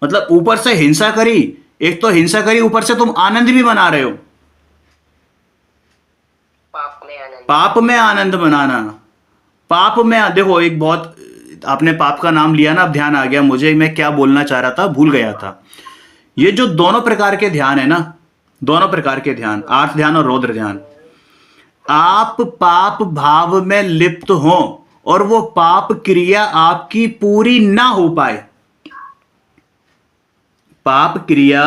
मतलब ऊपर से हिंसा करी, एक तो हिंसा करी, ऊपर से तुम आनंद भी मना रहे हो, पाप में आनंद मनाना। पाप में देखो, एक बहुत, आपने पाप का नाम लिया ना, अब ध्यान आ गया मुझे, मैं क्या बोलना चाह रहा था भूल गया था। ये जो दोनों प्रकार के ध्यान है ना, दोनों प्रकार के ध्यान, आर्त ध्यान और रौद्र ध्यान, आप पाप भाव में लिप्त हो और वो पाप क्रिया आपकी पूरी ना हो पाए, पाप क्रिया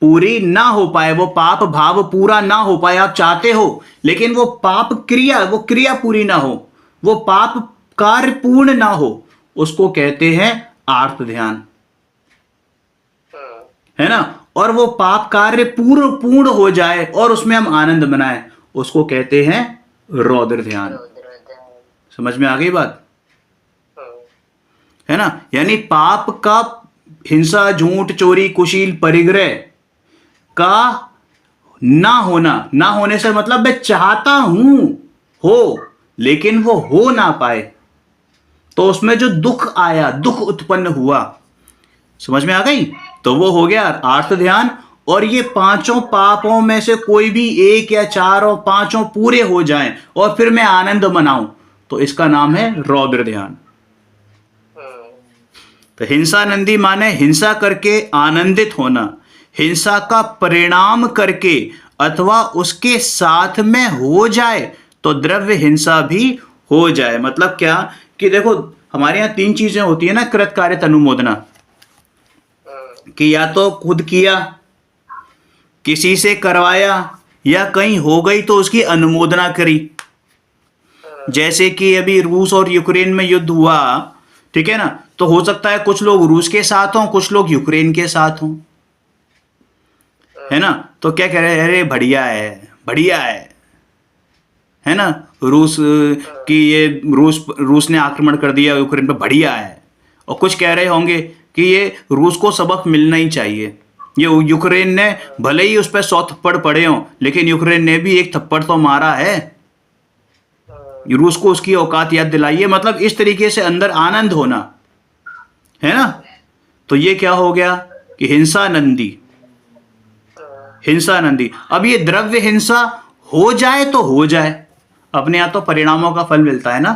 पूरी ना हो पाए, वो पाप भाव पूरा ना हो पाए, आप चाहते हो लेकिन वो पाप क्रिया, वो क्रिया पूरी ना हो, वो पाप कार्य पूर्ण ना हो, उसको कहते हैं आर्त ध्यान, है ना। और वो पाप कार्य पूर्ण हो जाए और उसमें हम आनंद मनाएं, उसको कहते हैं रौद्र ध्यान। समझ में आ गई बात, है ना। यानी पाप का, हिंसा, झूठ, चोरी, कुशील, परिग्रह का ना होना, ना होने से मतलब मैं चाहता हूं हो लेकिन वो हो ना पाए, तो उसमें जो दुख आया, दुख उत्पन्न हुआ, समझ में आ गई, तो वो हो गया आर्त ध्यान। और ये 5 पापों में से कोई भी 1 या 4 और 5 पूरे हो जाएं और फिर मैं आनंद मनाऊं, तो इसका नाम है रौद्र ध्यान। तो हिंसानंदी माने हिंसा करके आनंदित होना, हिंसा का परिणाम करके अथवा उसके साथ में हो जाए तो द्रव्य हिंसा भी हो जाए। मतलब क्या कि देखो हमारे यहाँ 3 चीजें होती है ना, कृत कार्य अनुमोदना, कि या तो खुद किया, किसी से करवाया, या कहीं हो गई तो उसकी अनुमोदना करी। जैसे कि अभी रूस और यूक्रेन में युद्ध हुआ, ठीक है ना, तो हो सकता है कुछ लोग रूस के साथ हों, कुछ लोग यूक्रेन के साथ हों, है ना। तो क्या कह रहे हैं, अरे बढ़िया है, बढ़िया है ना, रूस की ये रूस ने आक्रमण कर दिया यूक्रेन पर, बढ़िया है। और कुछ कह रहे होंगे कि ये रूस को सबक मिलना ही चाहिए, ये यूक्रेन ने भले ही उस पर 100 थप्पड़ पड़े हों, लेकिन यूक्रेन ने भी 1 थप्पड़ तो मारा है, रूस को उसकी औकात याद दिलाइए। मतलब इस तरीके से अंदर आनंद होना, है ना। तो ये क्या हो गया कि हिंसानंदी, हिंसानंदी। अब ये द्रव्य हिंसा हो जाए तो हो जाए, अपने यहाँ तो परिणामों का फल मिलता है ना।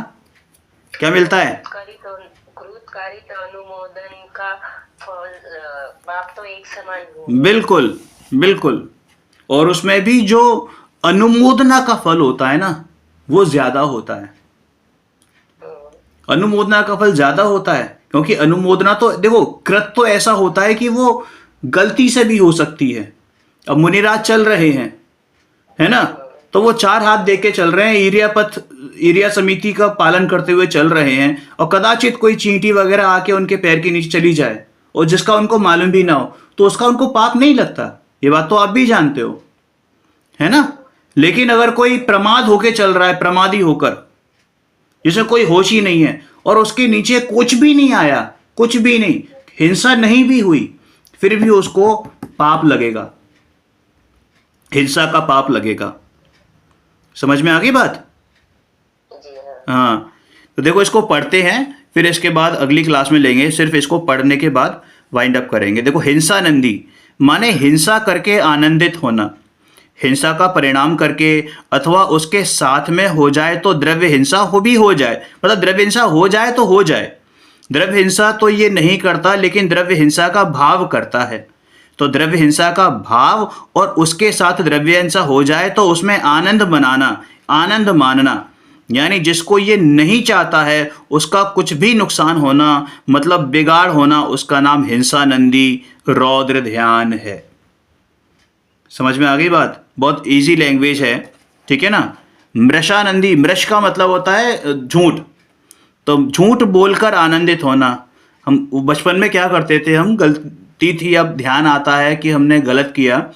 क्या मिलता है? क्रोधकारित अनुमोदन का फल पाप तो एक समान हो। बिल्कुल बिल्कुल। और उसमें भी जो अनुमोदना का फल होता है ना, वो ज्यादा होता है। अनुमोदना का फल ज्यादा होता है, क्योंकि अनुमोदना तो देखो, कृत तो ऐसा होता है कि वो गलती से भी हो सकती है। अब मुनिराज चल रहे हैं, है ना, तो वो 4 हाथ दे के चल रहे हैं, एरिया समिति का पालन करते हुए चल रहे हैं, और कदाचित कोई चींटी वगैरह आके उनके पैर के नीचे चली जाए, और जिसका उनको मालूम भी ना हो, तो उसका उनको पाप नहीं लगता। ये बात तो आप भी जानते हो, है ना। लेकिन अगर कोई प्रमाद होके चल रहा है, प्रमादी होकर, जिसे कोई होश ही नहीं है, और उसके नीचे कुछ भी नहीं आया, कुछ भी नहीं, हिंसा नहीं भी हुई, फिर भी उसको पाप लगेगा, हिंसा का पाप लगेगा। समझ में आ गई बात? जी हाँ। हाँ, तो देखो इसको पढ़ते हैं, फिर इसके बाद अगली क्लास में लेंगे, सिर्फ इसको पढ़ने के बाद वाइंड अप करेंगे। देखो, हिंसा नंदी माने हिंसा करके आनंदित होना, हिंसा का परिणाम करके अथवा उसके साथ में हो जाए तो द्रव्य हिंसा हो जाए, मतलब द्रव्य हिंसा हो जाए तो हो जाए। द्रव्य हिंसा तो ये नहीं करता, लेकिन द्रव्य हिंसा का भाव करता है। तो द्रव्य हिंसा का भाव और उसके साथ द्रव्य हिंसा हो जाए तो उसमें आनंद मनाना, आनंद मानना, यानी जिसको ये नहीं चाहता है उसका कुछ भी नुकसान होना, मतलब बिगाड़ होना, उसका नाम हिंसा नंदी रौद्र ध्यान है। समझ में आ गई बात? बहुत इजी लैंग्वेज है, ठीक है ना। मृषानंदी, मृष का मतलब होता है झूठ, तो झूठ बोलकर आनंदित होना। हम बचपन में क्या करते थे, हम गलती थी, अब ध्यान आता है कि हमने गलत किया।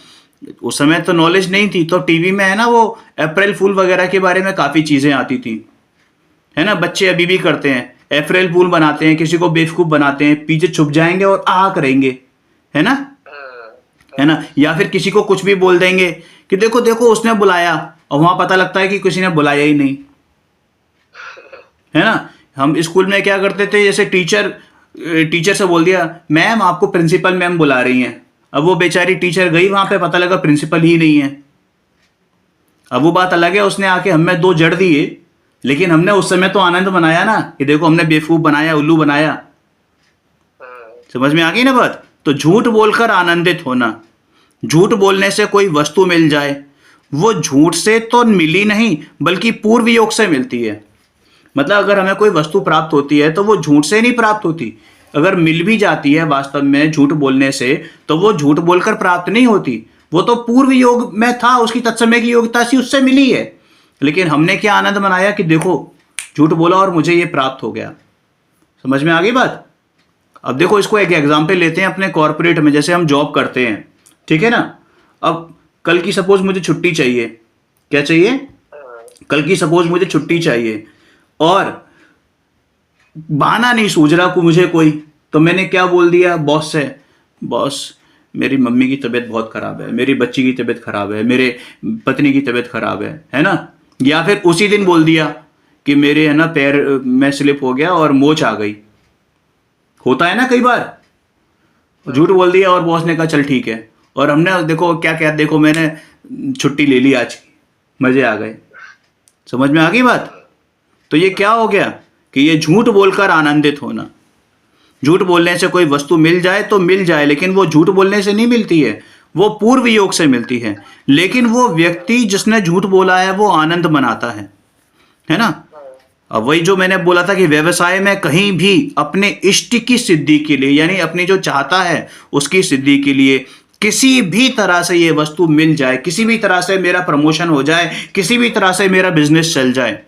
उस समय तो नॉलेज नहीं थी, तो टीवी में है ना वो अप्रैल फूल वगैरह के बारे में काफ़ी चीज़ें आती थी, है ना। बच्चे अभी भी करते हैं, अप्रैल फूल बनाते हैं, किसी को बेवकूफ़ बनाते हैं, पीछे छुप जाएंगे और आ करेंगे, है ना, है ना। या फिर किसी को कुछ भी बोल देंगे कि देखो देखो उसने बुलाया, और वहां पता लगता है कि किसी ने बुलाया ही नहीं, है ना। हम स्कूल में क्या करते थे, जैसे टीचर से बोल दिया मैम आपको प्रिंसिपल मैम बुला रही हैं, अब वो बेचारी टीचर गई वहां पे, पता लगा प्रिंसिपल ही नहीं है। अब वो बात अलग है, उसने आके हमें 2 जड़ दिए, लेकिन हमने उस समय तो आनंद मनाया ना, कि देखो हमने बेवकूफ बनाया, उल्लू बनाया। समझ में आ गई ना बात? तो झूठ बोलकर आनंदित होना, झूठ बोलने से कोई वस्तु मिल जाए, वो झूठ से तो मिली नहीं बल्कि पूर्व योग से मिलती है। मतलब अगर हमें कोई वस्तु प्राप्त होती है तो वो झूठ से नहीं प्राप्त होती, अगर मिल भी जाती है वास्तव में झूठ बोलने से, तो वो झूठ बोलकर प्राप्त नहीं होती, वो तो पूर्व योग में था, उसकी तत्समय की योग्यता से उससे मिली है। लेकिन हमने क्या आनंद मनाया कि देखो झूठ बोला और मुझे ये प्राप्त हो गया। समझ में आ गई बात? अब देखो इसको एक एग्जाम्पल लेते हैं अपने कॉर्पोरेट में, जैसे हम जॉब करते हैं, ठीक है ना। अब कल की सपोज मुझे छुट्टी चाहिए, क्या चाहिए, कल की सपोज मुझे छुट्टी चाहिए, और बहाना नहीं सूझ रहा को मुझे कोई, तो मैंने क्या बोल दिया बॉस से, बॉस मेरी मम्मी की तबीयत बहुत खराब है, मेरी बच्ची की तबीयत खराब है, मेरे पत्नी की तबीयत खराब है ना। या फिर उसी दिन बोल दिया कि मेरे है ना पैर में स्लिप हो गया और मोच आ गई, होता है ना कई बार, झूठ बोल दिया और बॉस ने कहा चल ठीक है, और हमने देखो क्या क्या, देखो मैंने छुट्टी ले ली आज की, मजे आ गए। समझ में आ गई बात? तो ये क्या हो गया कि ये झूठ बोलकर आनंदित होना। झूठ बोलने से कोई वस्तु मिल जाए तो मिल जाए, लेकिन वो झूठ बोलने से नहीं मिलती है, वो पूर्व योग से मिलती है। लेकिन वो व्यक्ति जिसने झूठ बोला है वो आनंद मनाता है ना। अब वही जो मैंने बोला था कि व्यवसाय में कहीं भी अपने इष्ट की सिद्धि के लिए, यानी अपनी जो चाहता है उसकी सिद्धि के लिए, किसी भी तरह से ये वस्तु मिल जाए, किसी भी तरह से मेरा प्रमोशन हो जाए, किसी भी तरह से मेरा बिजनेस चल जाए।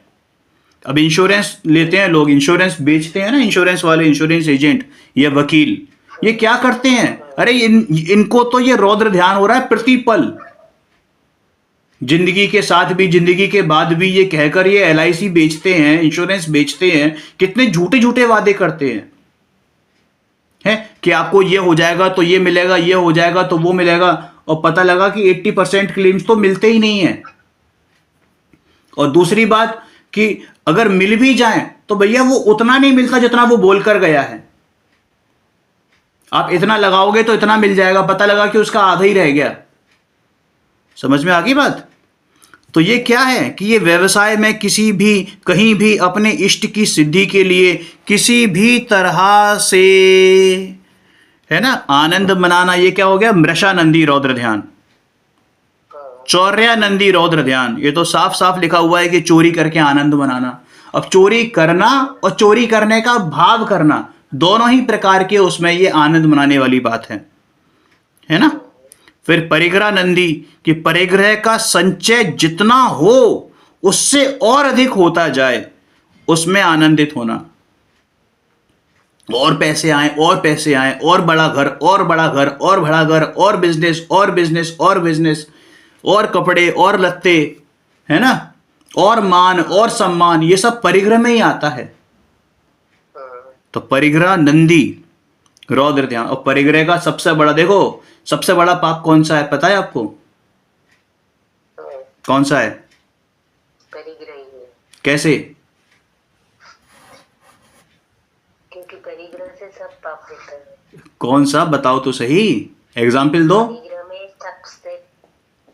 अब इंश्योरेंस लेते हैं लोग, इंश्योरेंस बेचते हैं ना, इंश्योरेंस वाले, इंश्योरेंस एजेंट या वकील, ये क्या करते हैं, अरे इनको तो ये रौद्र ध्यान हो रहा है प्रतिपल, जिंदगी के साथ भी जिंदगी के बाद भी, ये कहकर ये LIC बेचते हैं, इंश्योरेंस बेचते हैं, कितने झूठे झूठे वादे करते हैं कि आपको ये हो जाएगा तो ये मिलेगा, ये हो जाएगा तो वो मिलेगा, और पता लगा कि 80% क्लेम्स तो मिलते ही नहीं है। और दूसरी बात कि अगर मिल भी जाए तो भैया वो उतना नहीं मिलता जितना वो बोल कर गया है। आप इतना लगाओगे तो इतना मिल जाएगा, पता लगा कि उसका आधा ही रह गया। समझ में आ गई बात? तो ये क्या है कि ये व्यवसाय में किसी भी कहीं भी अपने इष्ट की सिद्धि के लिए किसी भी तरह से है ना। आनंद मनाना, ये क्या हो गया, मृषानंदी रौद्र ध्यान। चौर्यानंदी रौद्र ध्यान, ये तो साफ साफ लिखा हुआ है कि चोरी करके आनंद मनाना। अब चोरी करना और चोरी करने का भाव करना, दोनों ही प्रकार के उसमें ये आनंद मनाने वाली बात है ना। फिर परिग्रहानंदी, कि परिग्रह का संचय जितना हो उससे और अधिक होता जाए, उसमें आनंदित होना। और पैसे आए, और पैसे आए, और बड़ा घर, और बड़ा घर, और बड़ा घर, और बिजनेस, और बिजनेस, और बिजनेस, और कपड़े, और लत्ते, है ना, और मान और सम्मान, ये सब परिग्रह में ही आता है। तो परिग्रह नंदी रौद्र ध्यान। और परिग्रह का सबसे बड़ा, देखो सबसे बड़ा पाप कौन सा है, पता है आपको कौन सा है? परिग्रह ही है, कैसे? क्योंकि परिग्रह से सब पाप होता है। कौन सा, बताओ तो सही, एग्जाम्पल दो। परिग्रह में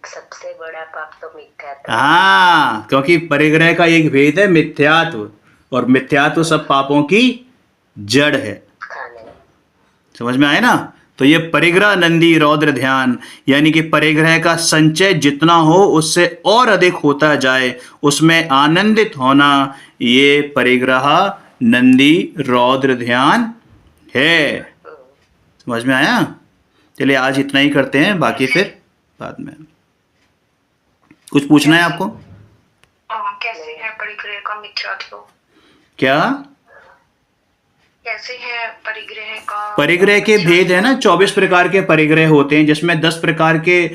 सबसे बड़ा पाप तो मिथ्यात्व। हाँ, क्योंकि परिग्रह का एक भेद है मिथ्यात्व, और मिथ्यात्व सब पापों की जड़ है। खाने समझ में आए ना। तो ये परिग्रह नंदी रौद्र ध्यान, यानी कि परिग्रह का संचय जितना हो उससे और अधिक होता जाए, उसमें आनंदित होना, ये परिग्रह नंदी रौद्र ध्यान है। समझ में आया। चलिए आज इतना ही करते हैं, बाकी फिर बाद में। कुछ पूछना है आपको? कैसे है परिग्रह का मिथ्यात्व? क्या? कैसे है परिग्रह का? परिग्रह के भेद है ना, 24 प्रकार के परिग्रह होते हैं, जिसमें 10 प्रकार के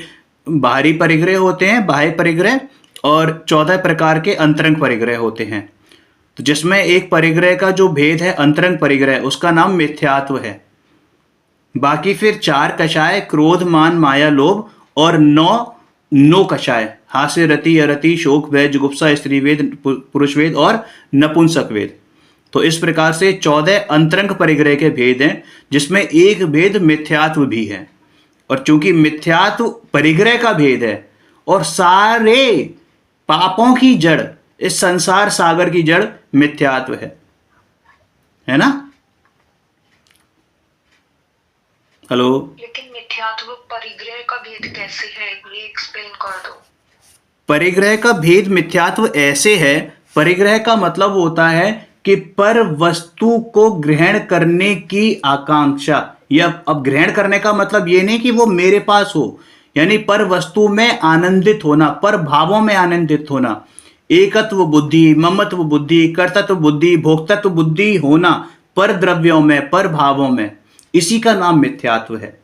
बाहरी परिग्रह होते हैं, बाह्य परिग्रह, और 14 प्रकार के अंतरंग परिग्रह होते हैं। तो जिसमें एक परिग्रह का जो भेद है अंतरंग परिग्रह, उसका नाम मिथ्यात्व है। बाकी फिर 4 कषाय, क्रोध मान माया लोभ, और 9 कषाय, हास्य रति अरति शोक भय जुगुप्सा स्त्री वेद पुरुष वेद और नपुंसक वेद। तो इस प्रकार से 14 अंतरंग परिग्रह के भेद हैं, जिसमें एक भेद मिथ्यात्व भी है। और चूंकि मिथ्यात्व परिग्रह का भेद है, और सारे पापों की जड़, इस संसार सागर की जड़ मिथ्यात्व है ना। हेलो। लेकिन मिथ्यात्व परिग्रह का भेद कैसे है, ये एक्सप्लेन कर दो। परिग्रह का भेद मिथ्यात्व ऐसे है, परिग्रह का मतलब होता है कि पर वस्तु को ग्रहण करने की आकांक्षा, या अब ग्रहण करने का मतलब ये नहीं कि वो मेरे पास हो, यानी पर वस्तु में आनंदित होना, पर भावों में आनंदित होना, एकत्व बुद्धि, ममत्व बुद्धि, कर्तत्व बुद्धि, भोक्तत्व बुद्धि होना, पर द्रव्यों में, पर भावों में, इसी का नाम मिथ्यात्व है।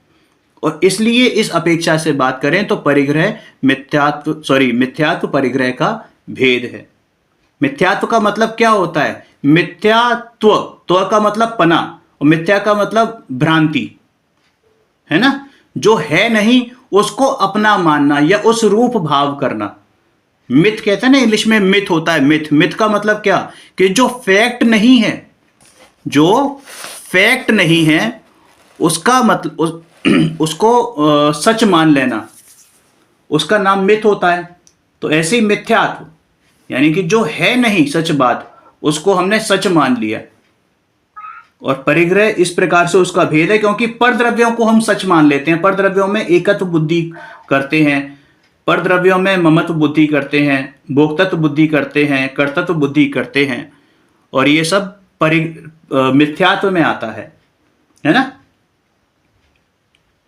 और इसलिए इस अपेक्षा से बात करें तो परिग्रह मिथ्यात्व परिग्रह का भेद है। मिथ्यात्व का मतलब क्या होता है? मिथ्यात्व, त्व का मतलब पना, और मिथ्या का मतलब भ्रांति, है ना। जो है नहीं उसको अपना मानना या उस रूप भाव करना। मिथ कहते हैं ना, इंग्लिश में मिथ होता है। मिथ, मिथ का मतलब क्या, कि जो फैक्ट नहीं है, जो फैक्ट नहीं है उसका मतलब उसको सच मान लेना, उसका नाम मिथ होता है। तो ऐसे ही मिथ्यात्व, यानी कि जो है नहीं सच बात, उसको हमने सच मान लिया। और परिग्रह इस प्रकार से उसका भेद है, क्योंकि परद्रव्यों को हम सच मान लेते हैं, परद्रव्यों में एकत्व बुद्धि करते हैं, परद्रव्यों में ममत्व बुद्धि करते हैं, भोक्तत्व बुद्धि करते हैं, कर्तत्व बुद्धि करते हैं, और ये सब मिथ्यात्व में आता है ना।